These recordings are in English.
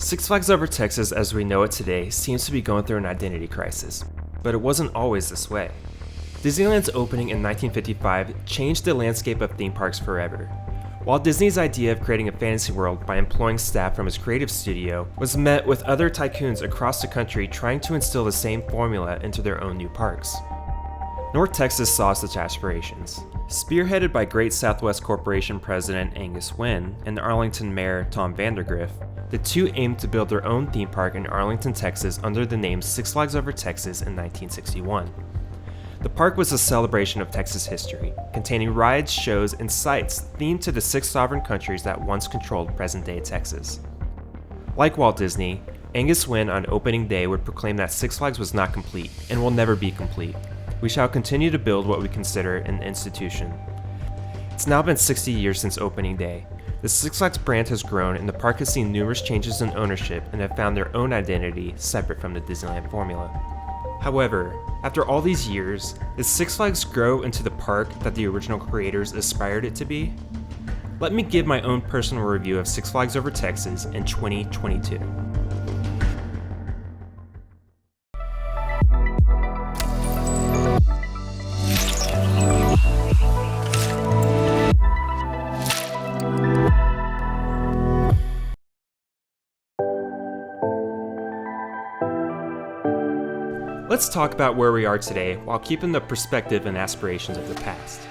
Six Flags Over Texas as we know it today seems to be going through an identity crisis, but it wasn't always this way. Disneyland's opening in 1955 changed the landscape of theme parks forever. While Disney's idea of creating a fantasy world by employing staff from its creative studio was met with other tycoons across the country trying to instill the same formula into their own new parks. North Texas saw such aspirations. Spearheaded by Great Southwest Corporation President Angus Wynn and Arlington Mayor Tom Vandergriff, the two aimed to build their own theme park in Arlington, Texas under the name Six Flags Over Texas in 1961. The park was a celebration of Texas history, containing rides, shows, and sights themed to the six sovereign countries that once controlled present-day Texas. Like Walt Disney, Angus Wynn on opening day would proclaim that Six Flags was not complete and will never be complete. We shall continue to build what we consider an institution. It's now been 60 years since opening day. The Six Flags brand has grown and the park has seen numerous changes in ownership and have found their own identity separate from the Disneyland formula. However, after all these years, did Six Flags grow into the park that the original creators aspired it to be? Let me give my own personal review of Six Flags Over Texas in 2022. Let's talk about where we are today while keeping the perspective and aspirations of the past.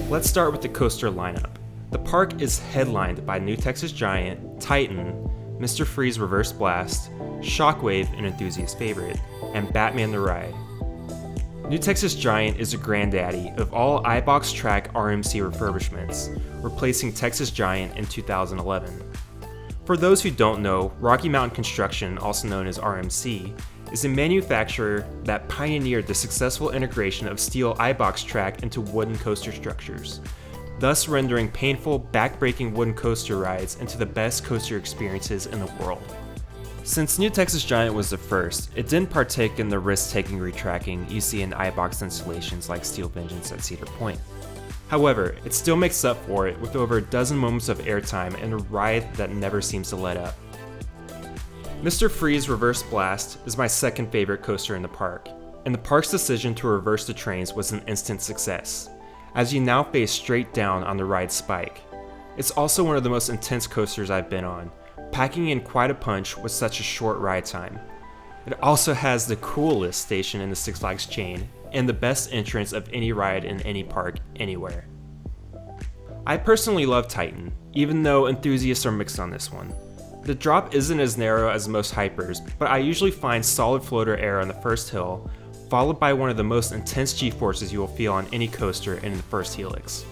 Let's start with the coaster lineup. The park is headlined by New Texas Giant, Titan, Mr. Freeze Reverse Blast, Shockwave, an enthusiast favorite, and Batman the Ride. New Texas Giant is a granddaddy of all iBox track RMC refurbishments, replacing Texas Giant in 2011. For those who don't know, Rocky Mountain Construction, also known as RMC, is a manufacturer that pioneered the successful integration of steel iBox track into wooden coaster structures, thus rendering painful, back-breaking wooden coaster rides into the best coaster experiences in the world. Since New Texas Giant was the first, it didn't partake in the risk-taking retracking you see in iBox installations like Steel Vengeance at Cedar Point. However, it still makes up for it with over a dozen moments of airtime and a ride that never seems to let up. Mr. Freeze Reverse Blast is my second favorite coaster in the park, and the park's decision to reverse the trains was an instant success, as you now face straight down on the ride spike. It's also one of the most intense coasters I've been on, packing in quite a punch with such a short ride time. It also has the coolest station in the Six Flags chain, and the best entrance of any ride in any park anywhere. I personally love Titan, even though enthusiasts are mixed on this one. The drop isn't as narrow as most hypers, but I usually find solid floater air on the first hill, followed by one of the most intense G-forces you will feel on any coaster in the first helix.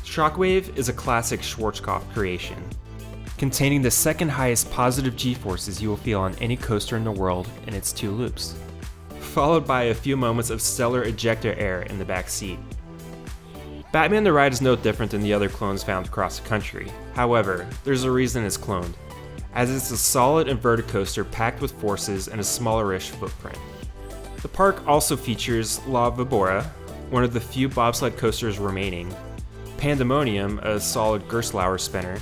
Shockwave is a classic Schwarzkopf creation, containing the second highest positive G-forces you will feel on any coaster in the world in its two loops, followed by a few moments of stellar ejector air in the back seat. Batman the Ride is no different than the other clones found across the country. However, there's a reason it's cloned, as it's a solid inverted coaster packed with forces and a smallerish footprint. The park also features La Vibora, one of the few bobsled coasters remaining, Pandemonium, a solid Gerstlauer spinner,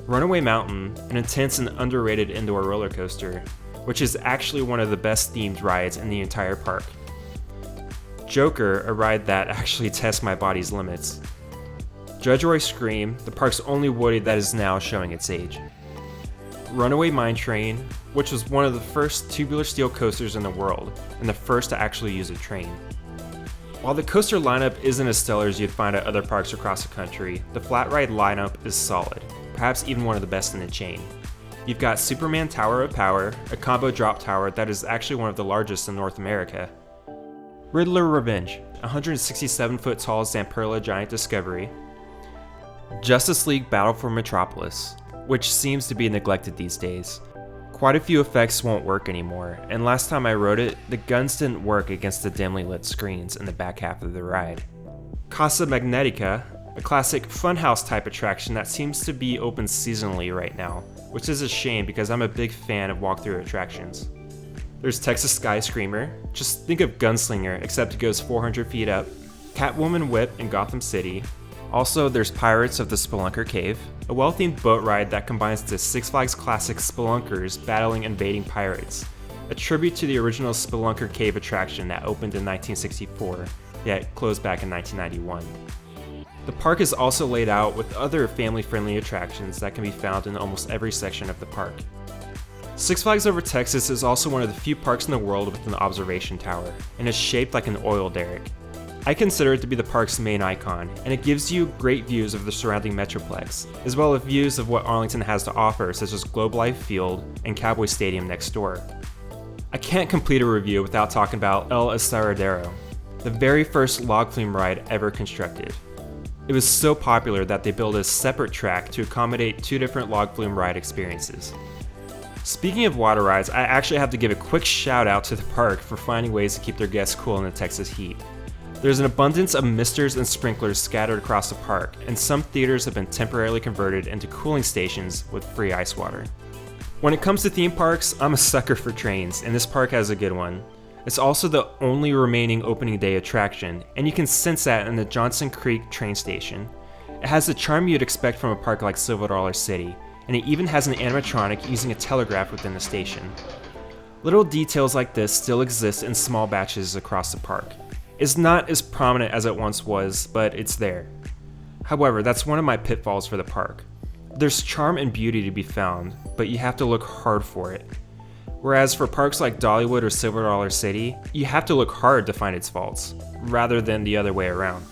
Runaway Mountain, an intense and underrated indoor roller coaster, which is actually one of the best themed rides in the entire park, Joker, a ride that actually tests my body's limits, Judge Roy Scream, the park's only Woody that is now showing its age, Runaway Mine Train, which was one of the first tubular steel coasters in the world, and the first to actually use a train. While the coaster lineup isn't as stellar as you'd find at other parks across the country, the flat ride lineup is solid, perhaps even one of the best in the chain. You've got Superman Tower of Power, a combo drop tower that is actually one of the largest in North America, Riddler Revenge, 167-foot tall Zamperla Giant Discovery, Justice League Battle for Metropolis, which seems to be neglected these days. Quite a few effects won't work anymore, and last time I rode it, the guns didn't work against the dimly lit screens in the back half of the ride. Casa Magnetica, a classic funhouse type attraction that seems to be open seasonally right now, which is a shame because I'm a big fan of walkthrough attractions. There's Texas Sky Screamer, just think of Gunslinger except it goes 400 feet up, Catwoman Whip in Gotham City, Also, there's Pirates of the Spelunker Cave, a well-themed boat ride that combines the Six Flags classic spelunkers battling invading pirates, a tribute to the original Spelunker Cave attraction that opened in 1964, yet closed back in 1991. The park is also laid out with other family-friendly attractions that can be found in almost every section of the park. Six Flags Over Texas is also one of the few parks in the world with an observation tower, and is shaped like an oil derrick. I consider it to be the park's main icon, and it gives you great views of the surrounding metroplex, as well as views of what Arlington has to offer, such as Globe Life Field and Cowboy Stadium next door. I can't complete a review without talking about El Aserradero, the very first log flume ride ever constructed. It was so popular that they built a separate track to accommodate two different log flume ride experiences. Speaking of water rides, I actually have to give a quick shout out to the park for finding ways to keep their guests cool in the Texas heat. There's an abundance of misters and sprinklers scattered across the park, and some theaters have been temporarily converted into cooling stations with free ice water. When it comes to theme parks, I'm a sucker for trains, and this park has a good one. It's also the only remaining opening day attraction, and you can sense that in the Johnson Creek train station. It has the charm you'd expect from a park like Silver Dollar City, and it even has an animatronic using a telegraph within the station. Little details like this still exist in small batches across the park. It's not as prominent as it once was, but it's there. However, that's one of my pitfalls for the park. There's charm and beauty to be found, but you have to look hard for it. Whereas for parks like Dollywood or Silver Dollar City, you have to look hard to find its faults, rather than the other way around.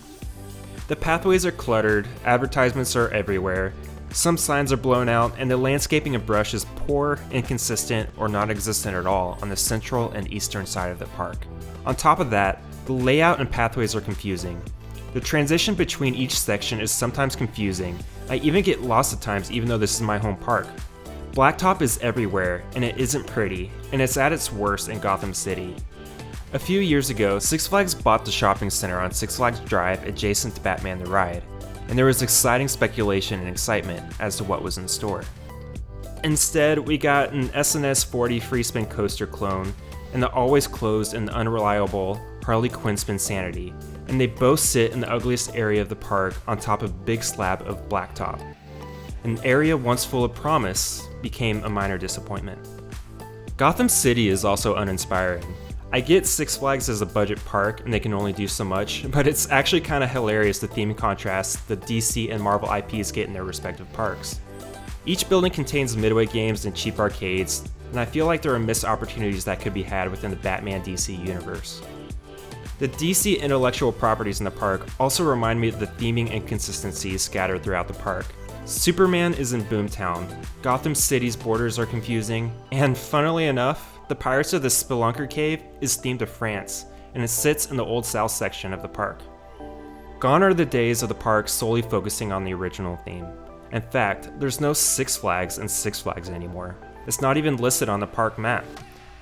The pathways are cluttered, advertisements are everywhere, some signs are blown out, and the landscaping and brush is poor, inconsistent, or non-existent at all on the central and eastern side of the park. On top of that, the layout and pathways are confusing. The transition between each section is sometimes confusing. I even get lost at times even though this is my home park. Blacktop is everywhere, and it isn't pretty, and it's at its worst in Gotham City. A few years ago, Six Flags bought the shopping center on Six Flags Drive adjacent to Batman the Ride, and there was exciting speculation and excitement as to what was in store. Instead, we got an SNS 40 free spin coaster clone, and the always closed and unreliable Harley Quinn Spinsanity, and they both sit in the ugliest area of the park on top of a big slab of blacktop. An area once full of promise became a minor disappointment. Gotham City is also uninspiring. I get Six Flags as a budget park and they can only do so much, but it's actually kind of hilarious the theme and contrast the DC and Marvel IPs get in their respective parks. Each building contains Midway games and cheap arcades, and I feel like there are missed opportunities that could be had within the Batman DC universe. The DC intellectual properties in the park also remind me of the theming inconsistencies scattered throughout the park. Superman is in Boomtown, Gotham City's borders are confusing, and funnily enough, the Pirates of the Spelunker Cave is themed to France, and it sits in the Old South section of the park. Gone are the days of the park solely focusing on the original theme. In fact, there's no Six Flags and Six Flags anymore. It's not even listed on the park map.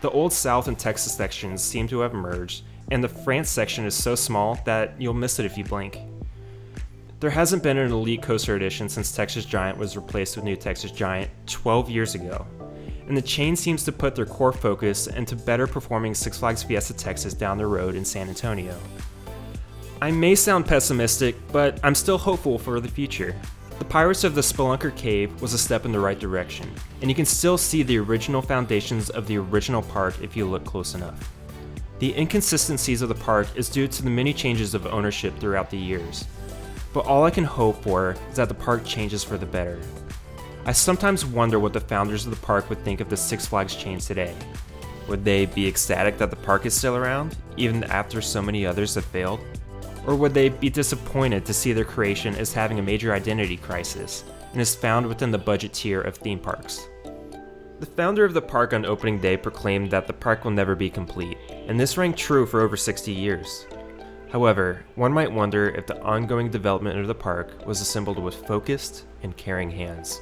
The Old South and Texas sections seem to have merged, and the France section is so small that you'll miss it if you blink. There hasn't been an Elite Coaster Edition since Texas Giant was replaced with New Texas Giant 12 years ago, and the chain seems to put their core focus into better performing Six Flags Fiesta Texas down the road in San Antonio. I may sound pessimistic, but I'm still hopeful for the future. The Pirates of the Spelunker Cave was a step in the right direction, and you can still see the original foundations of the original park if you look close enough. The inconsistencies of the park is due to the many changes of ownership throughout the years, but all I can hope for is that the park changes for the better. I sometimes wonder what the founders of the park would think of the Six Flags chain today. Would they be ecstatic that the park is still around, even after so many others have failed? Or would they be disappointed to see their creation as having a major identity crisis and is found within the budget tier of theme parks? The founder of the park on opening day proclaimed that the park will never be complete, and this rang true for over 60 years. However, one might wonder if the ongoing development of the park was assembled with focused and caring hands.